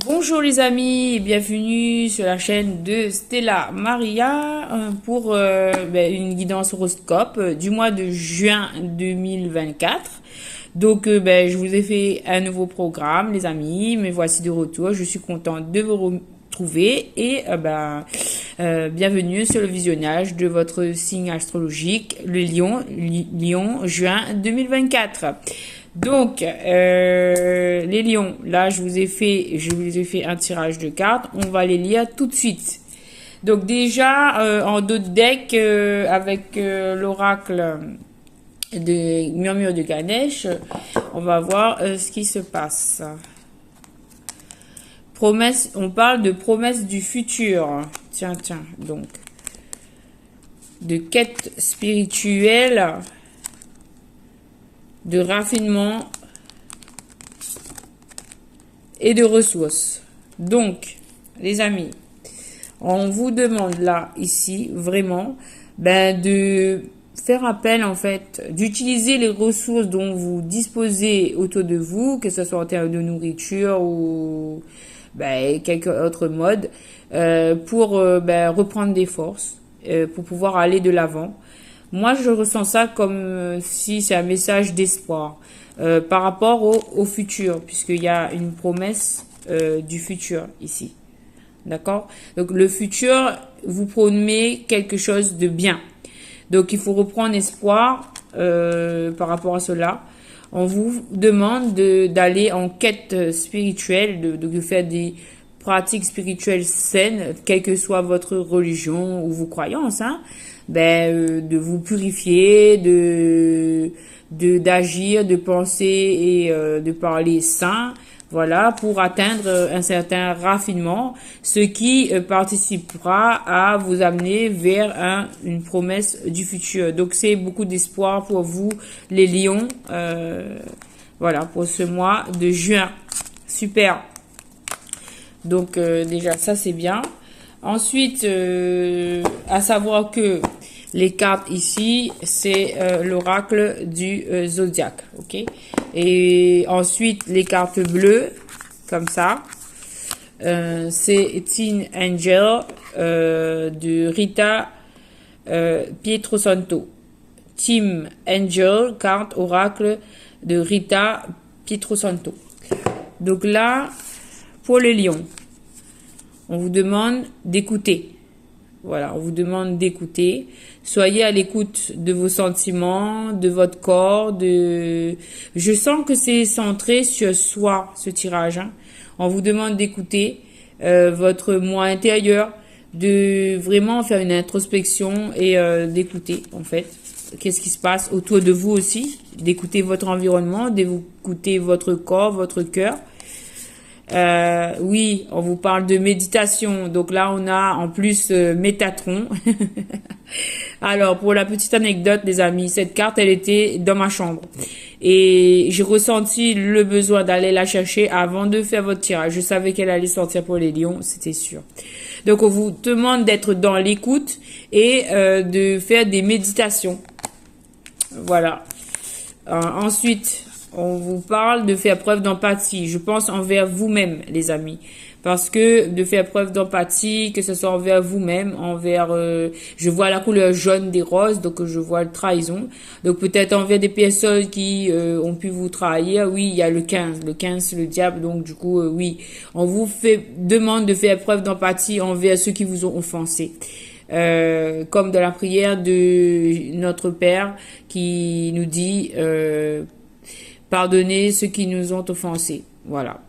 Bonjour les amis et bienvenue sur la chaîne de Stella Maria pour une guidance horoscope du mois de juin 2024. Donc je vous ai fait un nouveau programme les amis, me voici de retour, je suis contente de vous retrouver et bienvenue sur le visionnage de votre signe astrologique, le Lion juin 2024. Donc, les lions, là, je vous ai fait un tirage de cartes. On va les lire tout de suite. Donc, déjà, en dos de deck, avec l'oracle de Murmure de Ganesh, on va voir ce qui se passe. Promesse, on parle de promesse du futur. Tiens, donc, de quête spirituelle, de raffinement et de ressources. Donc, les amis, on vous demande là, ici, vraiment, de faire appel, en fait, d'utiliser les ressources dont vous disposez autour de vous, que ce soit en termes de nourriture ou quelque autre mode, pour reprendre des forces, pour pouvoir aller de l'avant. Moi, je ressens ça comme si c'est un message d'espoir par rapport au futur, puisqu'il y a une promesse du futur ici. D'accord? Donc, le futur vous promet quelque chose de bien. Donc, il faut reprendre espoir par rapport à cela. On vous demande d'aller en quête spirituelle, de faire des pratiques spirituelles saines, quelle que soit votre religion ou vos croyances, hein. De vous purifier, d'agir, de penser et de parler sain, voilà, pour atteindre un certain raffinement, ce qui participera à vous amener vers une promesse du futur. Donc c'est beaucoup d'espoir pour vous, les lions, voilà, pour ce mois de juin. Super. Donc déjà ça c'est bien. Ensuite, à savoir que les cartes ici, c'est l'oracle du zodiaque, ok? Et ensuite, les cartes bleues, comme ça, c'est Teen Angel de Rita Pietrosanto. Team Angel, carte oracle de Rita Pietrosanto. Donc là, pour les lions, on vous demande d'écouter. Voilà, on vous demande d'écouter. Soyez à l'écoute de vos sentiments, de votre corps. Je sens que c'est centré sur soi, ce tirage, hein. On vous demande d'écouter votre moi intérieur, de vraiment faire une introspection et d'écouter, en fait. Qu'est-ce qui se passe autour de vous aussi. D'écouter votre environnement, d'écouter votre corps, votre cœur. Oui, on vous parle de méditation. Donc là, on a en plus Métatron. Alors, pour la petite anecdote, les amis, cette carte, elle était dans ma chambre. Et j'ai ressenti le besoin d'aller la chercher avant de faire votre tirage. Je savais qu'elle allait sortir pour les lions, c'était sûr. Donc, on vous demande d'être dans l'écoute et de faire des méditations. Voilà. Ensuite, on vous parle de faire preuve d'empathie. Je pense envers vous-même, les amis. Parce que de faire preuve d'empathie, que ce soit envers vous-même, je vois la couleur jaune des roses, donc je vois le trahison. Donc peut-être envers des personnes qui ont pu vous trahir. Oui, il y a le 15. Le 15, c'est le diable, donc du coup, oui. On vous demande de faire preuve d'empathie envers ceux qui vous ont offensé. Comme dans la prière de notre Père qui nous dit... pardonnez ceux qui nous ont offensés. Voilà.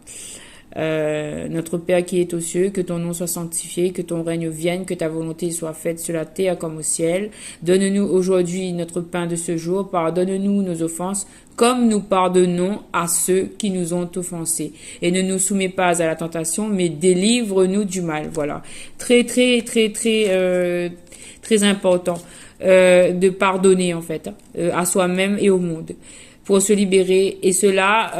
Notre Père qui est aux cieux, que ton nom soit sanctifié, que ton règne vienne, que ta volonté soit faite sur la terre comme au ciel. Donne-nous aujourd'hui notre pain de ce jour. Pardonne-nous nos offenses, comme nous pardonnons à ceux qui nous ont offensés. Et ne nous soumets pas à la tentation, mais délivre-nous du mal. Voilà. Très important de pardonner en fait, à soi-même et au monde. pour se libérer. Et cela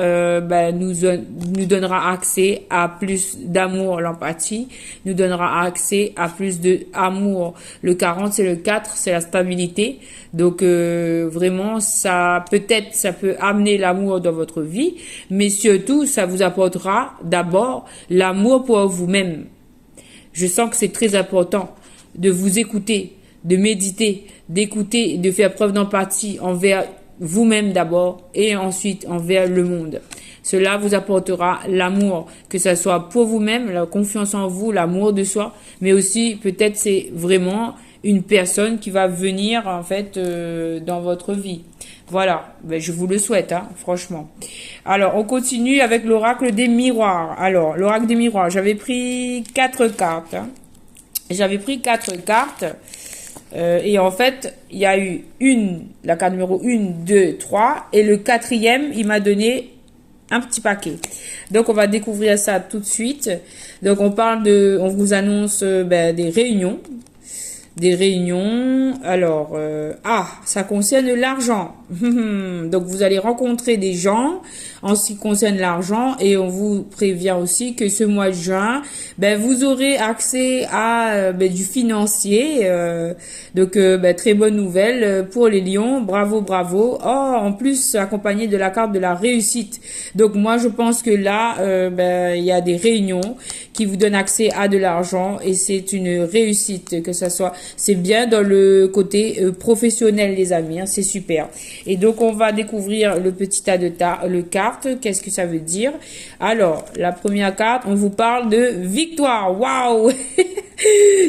nous donnera accès à plus d'amour, l'empathie, nous donnera accès à plus d'amour. Le 40, c'est le 4, c'est la stabilité. Donc vraiment, ça peut amener l'amour dans votre vie, mais surtout, ça vous apportera d'abord l'amour pour vous-même. Je sens que c'est très important de vous écouter, de méditer, d'écouter, de faire preuve d'empathie envers vous-même d'abord et ensuite envers le monde. Cela vous apportera l'amour, que ce soit pour vous-même, la confiance en vous, l'amour de soi, mais aussi peut-être c'est vraiment une personne qui va venir en fait dans votre vie. Voilà, je vous le souhaite, hein, franchement. Alors, on continue avec l'oracle des miroirs. Alors, l'oracle des miroirs, j'avais pris 4 cartes. Hein. J'avais pris 4 cartes. Et en fait, il y a eu la carte numéro 1, 2, 3. Et le 4e, il m'a donné un petit paquet. Donc, on va découvrir ça tout de suite. Donc, on vous annonce des réunions. Des réunions. Alors, ça concerne l'argent. Donc, vous allez rencontrer des gens en ce qui concerne l'argent et on vous prévient aussi que ce mois de juin, vous aurez accès à du financier. Donc, très bonne nouvelle pour les lions. Bravo, bravo. Oh, en plus, accompagné de la carte de la réussite. Donc, moi, je pense que là, il y a des réunions qui vous donnent accès à de l'argent et c'est une réussite, que ça soit, c'est bien dans le côté professionnel, les amis, hein, c'est super. Et donc, on va découvrir le petit tas de cartes. Qu'est-ce que ça veut dire? Alors, la première carte, on vous parle de victoire. Waouh!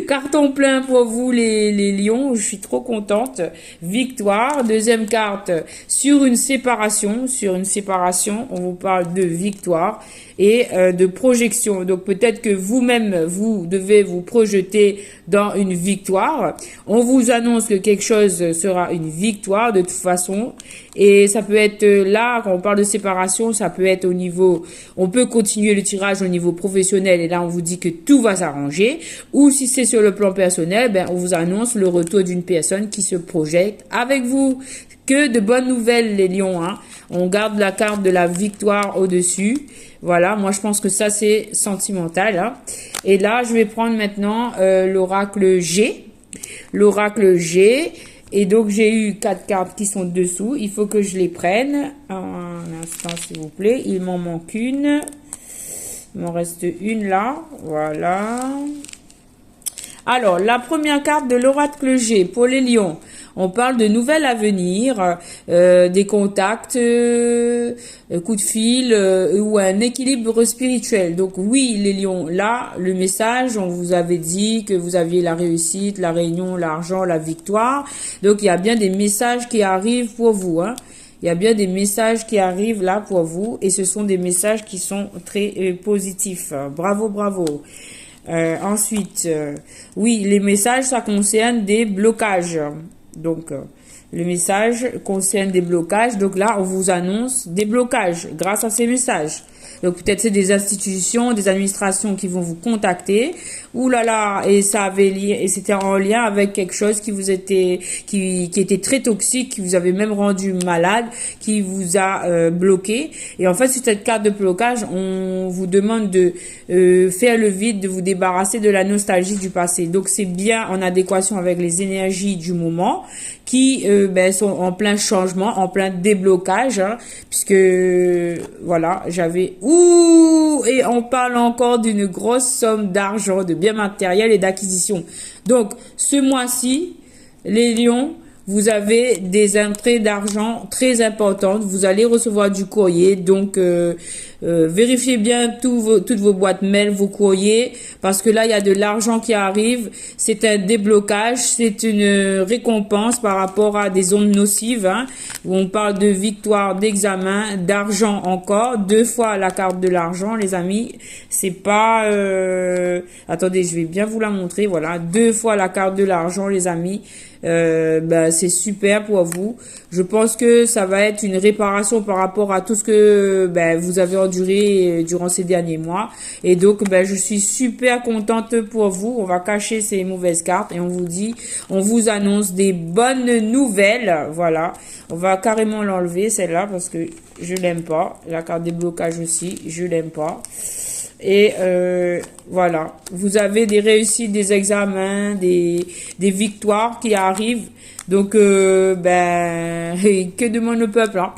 Carton plein pour vous, les lions. Je suis trop contente. Victoire. Deuxième carte, sur une séparation. Sur une séparation, on vous parle de victoire et de projection. Donc, peut-être que vous-même, vous devez vous projeter dans une victoire. On vous annonce que quelque chose sera une victoire de toute façon. Et ça peut être là, quand on parle de séparation, ça peut être au niveau, on peut continuer le tirage au niveau professionnel et là on vous dit que tout va s'arranger. Ou si c'est sur le plan personnel, on vous annonce le retour d'une personne qui se projette avec vous. Que de bonnes nouvelles les lions, hein. On garde la carte de la victoire au-dessus. Voilà, moi je pense que ça c'est sentimental. Hein. Et là, je vais prendre maintenant l'oracle G. L'oracle G. Et donc, j'ai eu 4 cartes qui sont dessous. Il faut que je les prenne. Un instant, s'il vous plaît. Il m'en manque une. Il m'en reste une là. Voilà. Alors, la première carte de l'oracle G pour les lions. On parle de nouvel avenir, des contacts, coups de fil ou un équilibre spirituel. Donc oui, les lions, là, le message, on vous avait dit que vous aviez la réussite, la réunion, l'argent, la victoire. Donc il y a bien des messages qui arrivent pour vous. Hein. Il y a bien des messages qui arrivent là pour vous et ce sont des messages qui sont très positifs. Bravo, bravo. Ensuite, oui, les messages, ça concerne des blocages. Donc, le message concerne des blocages. Donc là, on vous annonce des blocages grâce à ces messages. Donc peut-être c'est des institutions, des administrations qui vont vous contacter. Ouh là là, et ça avait lié, et c'était en lien avec quelque chose qui vous était, qui était très toxique, qui vous avait même rendu malade, qui vous a bloqué. Et en fait, sur cette carte de blocage, on vous demande de faire le vide, de vous débarrasser de la nostalgie du passé. Donc c'est bien en adéquation avec les énergies du moment qui sont en plein changement, en plein déblocage, hein, puisque voilà, j'avais et on parle encore d'une grosse somme d'argent, de biens matériels et d'acquisition. Donc ce mois-ci, les lions, vous avez des entrées d'argent très importantes. Vous allez recevoir du courrier. Donc, vérifiez bien toutes vos boîtes mail, vos courriers. Parce que là, il y a de l'argent qui arrive. C'est un déblocage. C'est une récompense par rapport à des ondes nocives. Hein, où on parle de victoire, d'examen, d'argent encore. 2 fois la carte de l'argent, les amis. C'est pas... Attendez, je vais bien vous la montrer. Voilà, 2 fois la carte de l'argent, les amis. C'est super pour vous. Je pense que ça va être une réparation par rapport à tout ce que vous avez enduré durant ces derniers mois. Et donc, ben, je suis super contente pour vous. On va cacher ces mauvaises cartes et on vous annonce des bonnes nouvelles. Voilà. On va carrément l'enlever, celle-là, parce que je l'aime pas. La carte des blocages aussi, je l'aime pas. Et voilà, vous avez des réussites, des examens, des victoires qui arrivent. Donc, ben, que demande le peuple, hein?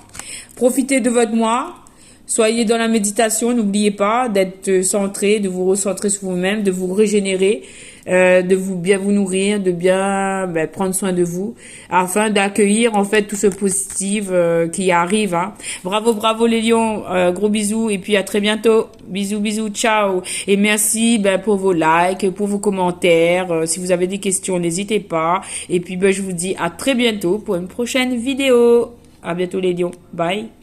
Profitez de votre mois. Soyez dans la méditation. N'oubliez pas d'être centré, de vous recentrer sur vous-même, de vous régénérer, de vous bien vous nourrir, de bien prendre soin de vous, afin d'accueillir en fait tout ce positif qui arrive. Hein. Bravo, bravo les lions. Gros bisous et puis à très bientôt. Bisous, bisous, ciao. Et merci pour vos likes, pour vos commentaires. Si vous avez des questions, n'hésitez pas. Et puis je vous dis à très bientôt pour une prochaine vidéo. À bientôt les lions. Bye.